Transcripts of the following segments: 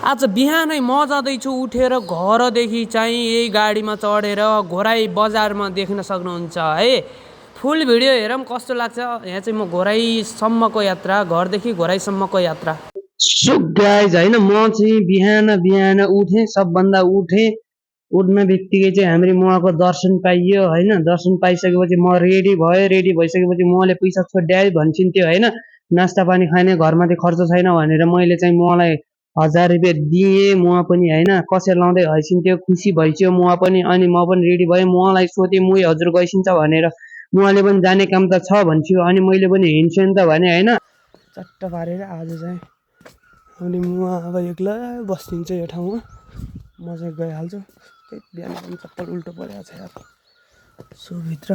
आज बिहानै म जाँदैछु उठेर घरदेखि चाहिँ यही गाडीमा चढेर घोराई बजारमा देख्न सक्नुहुन्छ है। फुल भिडियो हेरौँ कस्तो लाग्छ। यहाँ चाहिँ म घोराईसम्मको यात्रा, घरदेखि घोराईसम्मको यात्रा। सो गाइज होइन, म चाहिँ बिहान सबभन्दा उठ्ने बित्तिकै चाहिँ हाम्रो मुवाको दर्शन पाइयो होइन। दर्शन पाइसकेपछि म रेडी भएँ। रेडी भइसकेपछि मुवाले पैसा छोड्याए भन्छिन्थ्यो होइन। नास्ता पानी खाने घरमा चाहिँ खर्च छैन भनेर मैले चाहिँ मुवालाई 1000 रुपियाँ दिएँ। मुवा पनि होइन कसेर लाउँदै हैसिन्थ्यो, खुसी भइसक्यो मुवा पनि। अनि म पनि रेडी भएँ। मुवालाई सोधेँ मुई हजुर गइसिन्छ भनेर। मुवाले पनि जाने काम त छ भन्छु। अनि मैले पनि हिँड्छु नि त भने होइन। चट्ट पारेर आज चाहिँ अनि मुवा अब एक्लै बस्दिन्छ यो ठाउँमा। म चाहिँ गइहाल्छु। बिहान पनि चप्पल उल्टो परेको छ यार। सो भित्र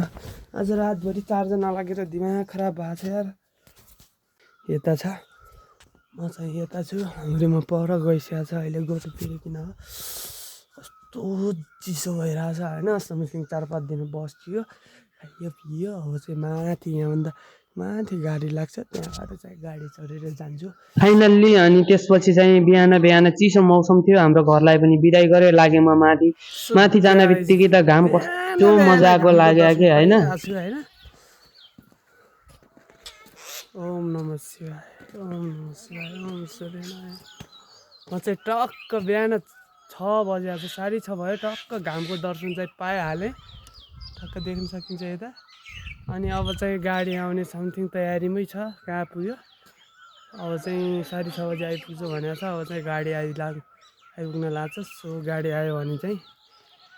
आज रातभरि चार्जर नलागेर दिमाग खराब भएको छ यार। यता छ, म चाहिँ यता छु। हाम्रोमा पर गइसकेको छ अहिले। गएर फेरि किन कस्तो चिसो भइरहेछ होइन। समथिङ 4-5 दिन बस्यो, खाइयो पियो। अब चाहिँ माथि यहाँभन्दा माथि गाडी लाग्छ, त्यहाँबाट चाहिँ गाडी चढेर जान्छु फाइनल्ली। अनि त्यसपछि चाहिँ बिहान चिसो मौसम थियो। हाम्रो घरलाई पनि बिदाई गरेर लागेँ म माथि जान बित्तिकै त घाम कस्तो मजाको लाग्यो कि होइन। ओम नमः शिवाय, ओम नमः शिवाय, ओम सूर्यनारायण। म चाहिँ टक्क बिहान 6 बजे आज 6:30 भयो। टक्क घामको दर्शन चाहिँ पाइहालेँ। टक्क देख्न सकिन्छ यता। अनि अब चाहिँ गाडी आउने समथिङ तयारीमै छ। कहाँ पुग्यो? अब चाहिँ 6:30 बजे आइपुग्छु भनेको छ। अब चाहिँ गाडी आइपुग्न लाग्छ। सो गाडी आयो भने चाहिँ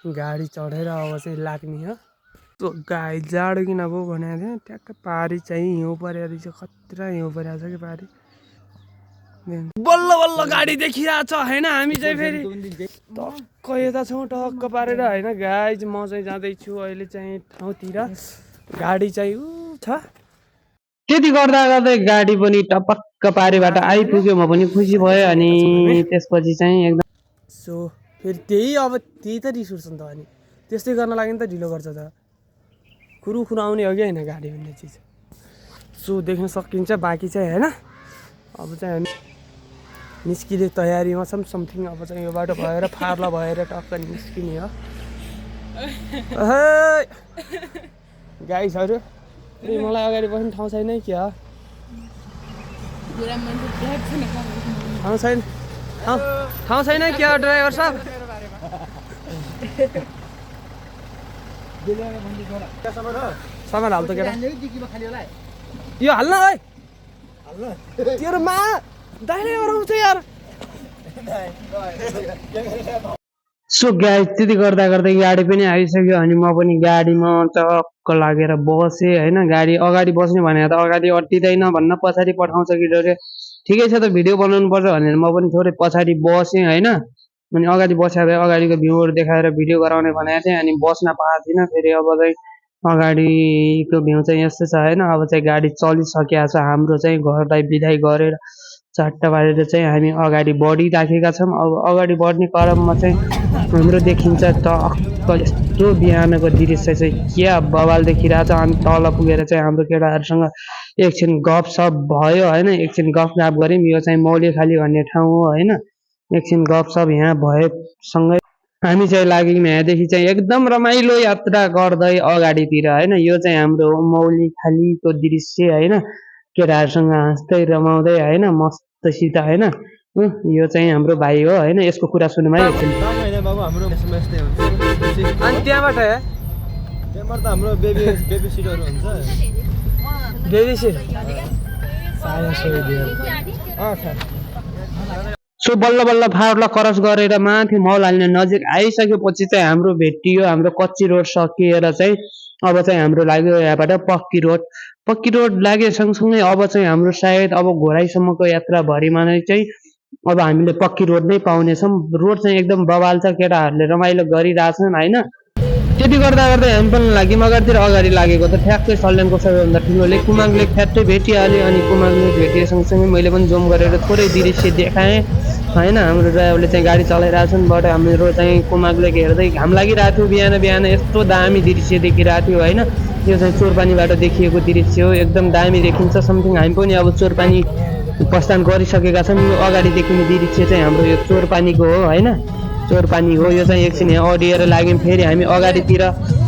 गाडी चढेर अब चाहिँ लाग्ने हो। सो गाई जाडो किन भयो भनेको थिएँ। ट्याक्क पारी चाहिँ हिउँ परेको रहेछ, खतरा हिउँ परेको छ कि पारी। बल्ल बल्ल गाडी देखिरहेको छ होइन। हामी चाहिँ फेरि टक्क यता छौँ टक्क पारेर होइन। गाइज म चाहिँ जाँदैछु अहिले चाहिँ ठाउँतिर। गाडी चाहिँ ऊ छ। त्यति गर्दा गाडी पनि टपक्क पारेबाट आइपुग्यो। म पनि खुसी भएँ। अनि त्यसपछि चाहिँ एकदम सो फेरि त्यही त रिस उठ्छ नि त। अनि त्यस्तै गर्न लागि त ढिलो गर्छ त। खुरु आउने हो कि होइन गाडी भन्ने चिज। सो देख्न सकिन्छ बाँकी चाहिँ होइन। अब चाहिँ हामी निस्किने तयारीमा छौँ समथिङ। अब चाहिँ यो बाटो भएर फार्ला भएर टक्क निस्किने हो। गाइसहरू मलाई अगाडि बस्ने ठाउँ छैन क्या? ठाउँ छैन क्या ड्राइभर साहब? सामान हाल्छ केटा? यो हाल्न है तेरो मा दाइले गराउँछ यार। सो गाइस त्यति गर्दा गाडी पनि आइसक्यो। अनि म पनि गाडीमा चक्क लागेर बसेँ होइन। गाडी अगाडि बस्ने भनेर त अगाडि अट्टिँदैन भन्न पछाडि पठाउँछ कि डरे। ठिकै छ त भिडियो बनाउनु पर्छ भनेर म पनि थोरै पछाडि बसेँ होइन। अनि अगाडि बस्या भए अगाडिको भ्यूहरू देखाएर भिडियो गराउने भनेको थिएँ। अनि बस्न पाएको थिइनँ फेरि। अब चाहिँ अगाडिको भ्यू चाहिँ यस्तो छ होइन। अब चाहिँ गाडी चलिसकेको छ। हाम्रो चाहिँ घरलाई बिदाई गरेर 4 बाजेर चाहिँ हामी अगाडि बढिराखेका छौँ। अब अगाडि बढ्ने क्रममा चाहिँ हाम्रो देखिन्छ टक्क यस्तो बिहानको दृश्य चाहिँ क्या बवाल देखिरहेछ। अनि तल पुगेर चाहिँ हाम्रो केटाहरूसँग एकछिन गफसफ भयो होइन। एकछिन गफगाफ गऱ्यौँ। यो चाहिँ मौलिखाली भन्ने ठाउँ हो होइन। एकछिन गफसफ यहाँ भएसँगै हामी चाहिँ लाग्यौँ यहाँदेखि चाहिँ एकदम रमाइलो यात्रा गर्दै अगाडितिर होइन। यो चाहिँ हाम्रो मौलिखालीको दृश्य होइन। केटाहरूसँग हाँस्दै रमाउँदै होइन मस्तसित होइन। यो चाहिँ हाम्रो भाइ हो होइन। यसको कुरा सुनौँ है एकछिन। अनि त्यहाँबाट त हाम्रो बेबी सिटहरू हुन्छ। बेबी सिट सो बल्ल बल्ल फार्ला क्रस गरेर माथि मल हाल्ने नजिक आइसकेपछि चाहिँ हाम्रो भेटियो। हाम्रो कच्ची रोड सकिएर चाहिँ अब चाहिँ हाम्रो लाग्यो यहाँबाट पक्की रोड लागे सँगसँगै अब चाहिँ हाम्रो सायद अब घोराईसम्मको यात्राभरिमा नै चाहिँ अब हामीले पक्की रोड नै पाउनेछौँ। रोड चाहिँ एकदम बवाल छ। केटाहरूले रमाइलो गरिरहेछन् होइन। त्यति गर्दा हामी पनि लाग्यौँ अगाडितिर। अगाडि लागेको त ठ्याक्कै सल्यानको सबैभन्दा ठुलो लेक कुमाङ लेक ठ्याक्कै भेटिहाल्यो। अनि कुमाङ लेक भेटिए सँगसँगै मैले पनि जुम गरेर थोरै दृश्य देखाएँ होइन। हाम्रो ड्राइभरले चाहिँ गाडी चलाइरहेछन्। बाट हाम्रो चाहिँ कुमाङ लेक हेर्दै घाम लागिरहेको थियो। बिहान यस्तो दामी दृश्य देखिरहेको थियो होइन। यो चाहिँ चोरपानीबाट देखिएको दृश्य हो। एकदम दामी देखिन्छ समथिङ। हामी पनि अब चोरपानी प्रस्थान गरिसकेका छन्। यो अगाडि देखिने दृश्य चाहिँ हाम्रो यो चोरपानीको हो होइन, चोरपानी हो। यो चाहिँ एकछिन यहाँ अडिएर लाग्यौँ, फेरि हामी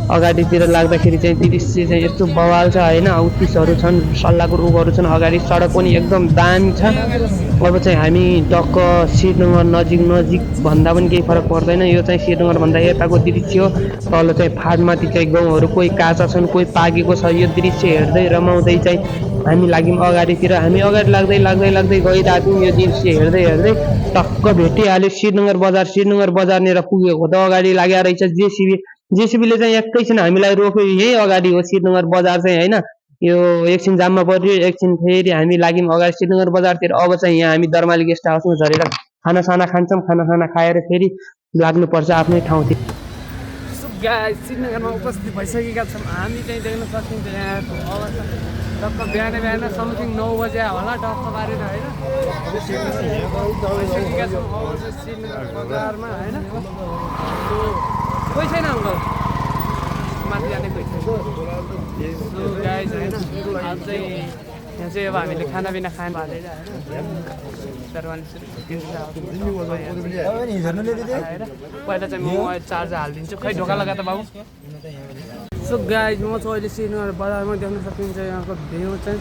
अगाडितिर लाग्दाखेरि चाहिँ दृश्य चाहिँ यस्तो बवाल छ होइन। उत्तिसहरू छन्, सल्लाहको रुखहरू छन्, अगाडि सडक पनि एकदम दामी छ। अब चाहिँ हामी टक्क श्रीनगर नजिक भन्दा पनि केही फरक पर्दैन। यो चाहिँ श्रीनगर भन्दा यताको दृश्य हो। तल चाहिँ फाँटमाथि चाहिँ गाउँहरू कोही काँचा छन्, कोही पाकेको छ। यो दृश्य हेर्दै रमाउँदै चाहिँ हामी लाग्यौँ अगाडितिर। हामी अगाडि लाग्दै गइरहेको थियौँ। यो दृश्य हेर्दै टक्क भेटिहाल्यो श्रीनगर बजारनिर पुगेको त अगाडि लागेको रहेछ जेसिबीले चाहिँ एकैछिन हामीलाई रोक्यो। यही अगाडि हो श्रीनगर बजार चाहिँ होइन। यो एकछिन जाममा पर्यो, एकछिन फेरि हामी लाग्यौँ अगाडि श्रीनगर बजारतिर। अब चाहिँ यहाँ हामी दरमाली गेस्ट हाउसमा झरेर खानासाना खान्छौँ। खानासाना खाएर फेरि लाग्नुपर्छ आफ्नै ठाउँतिर। श्रीनगरमा उपस्थित भइसकेका छौँ। हामी चाहिँ देख्न सकिन्छ यहाँको अवस्था टक्क बिहान समथिङ 9 बजे होला टक्क पारेर होइन भइसकेका छौँ। अब चाहिँ श्रीनगर बजारमा होइन कोही छैन अङ्कल, माथि जाने कोही छैन गाइज होइन। अब चाहिँ यहाँ चाहिँ अब हामीले खानापिना खानु हालेर पहिला चाहिँ म चार्जर हालिदिन्छु। खै ढोका लगा त बाबु। सो गाइज म चाहिँ अहिले श्रीनगर बजारमा देख्न सकिन्छ यहाँको भ्यू चाहिँ।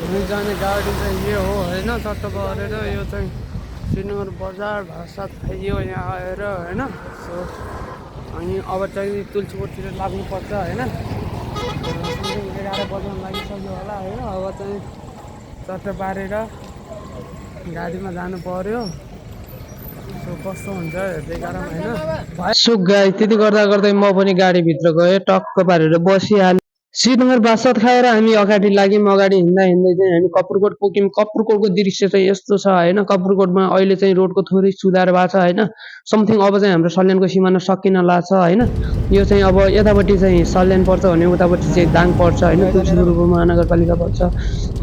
हामी जाने गाडी चाहिँ यो हो होइन, चट्ट परेर यो चाहिँ श्रीनगर बजार भातसात खाइयो यहाँ आएर होइन। सो अनि अब चाहिँ तुलसीपुरतिर लाग्नुपर्छ होइन। 11 बज्न लागिसक्यो होला होइन। अब चाहिँ चट्ट पारेर गाडीमा जानु पर्यो। सो कस्तो हुन्छ हेर्दै गरौँ होइन। सो गाइस त्यति गर्दै म पनि गाडीभित्र गएँ, टक्क पारेर बसिहालेँ। श्रीनगर भातसात खाएर हामी अगाडि लाग्यौँ। अगाडि हिँड्दै चाहिँ हामी कपुरकोट पुग्यौँ। कपुरकोटको दृश्य चाहिँ यस्तो छ होइन। कपुरकोटमा अहिले चाहिँ रोडको थोरै सुधार भएको छ होइन। समथिङ अब चाहिँ हाम्रो सल्यानको सिमाना सकिन लाग्छ होइन। यो चाहिँ अब यतापट्टि चाहिँ सल्यान पर्छ भने उतापट्टि चाहिँ दाङ पर्छ होइन, तुलसीपुर महानगरपालिका पर्छ।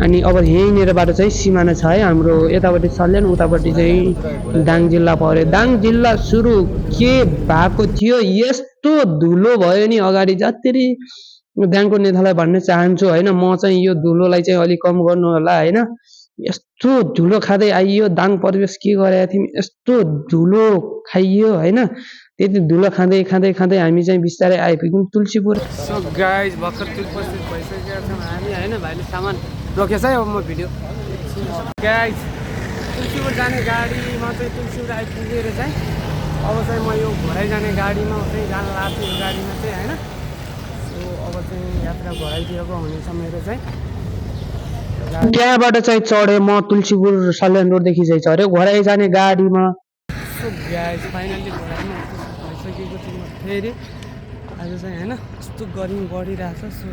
अनि अब यहीँनिरबाट चाहिँ सिमाना छ है हाम्रो, यतापट्टि सल्यान उतापट्टि चाहिँ दाङ जिल्ला पर्यो। दाङ जिल्ला सुरु के भएको थियो, यस्तो धुलो भयो नि अगाडि। जति दाङको नेतालाई भन्न चाहन्छु होइन, म चाहिँ यो धुलोलाई चाहिँ अलिक कम गर्नु होला होइन। यस्तो धुलो खाँदै आइयो, दाङ परिवेश के गरेका थियौँ, यस्तो धुलो खाइयो होइन। त्यति धुलो खाँदै हामी चाहिँ बिस्तारै आइपुग्यौँ तुलसीपुर। सो गाइज भर्खर उपस्थित भइसकेका छौँ हामी होइन। भाइले सामान रोकेछ है। अब म भिडियो गाइज तुलसीपुर जाने गाडीमा चाहिँ तुलसीपुर आइपुगेर चाहिँ अब चाहिँ म यो घोराइ जाने गाडीमा चाहिँ जान लाग्छु यो गाडीमा चाहिँ होइन। अब चाहिँ यात्रा घोराइतिरको हुनेछ मेरो चाहिँ। त्यहाँबाट चाहिँ चढेँ म तुलसीपुर सल्यान रोडदेखि चाहिँ चढ्यो घोराइ जाने गाडीमा। सो गाइज फाइनल्ली घोराइमा भइसकेको छु म फेरि आज चाहिँ होइन। यस्तो गर्मी बढिरहेछ। सो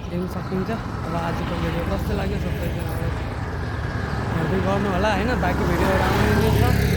देख्न सकिन्छ। अब आजको भिडियो कस्तो लाग्यो सबैजना हेर्दै गर्नु होला होइन। बाँकी भिडियोहरू आउने नै छ।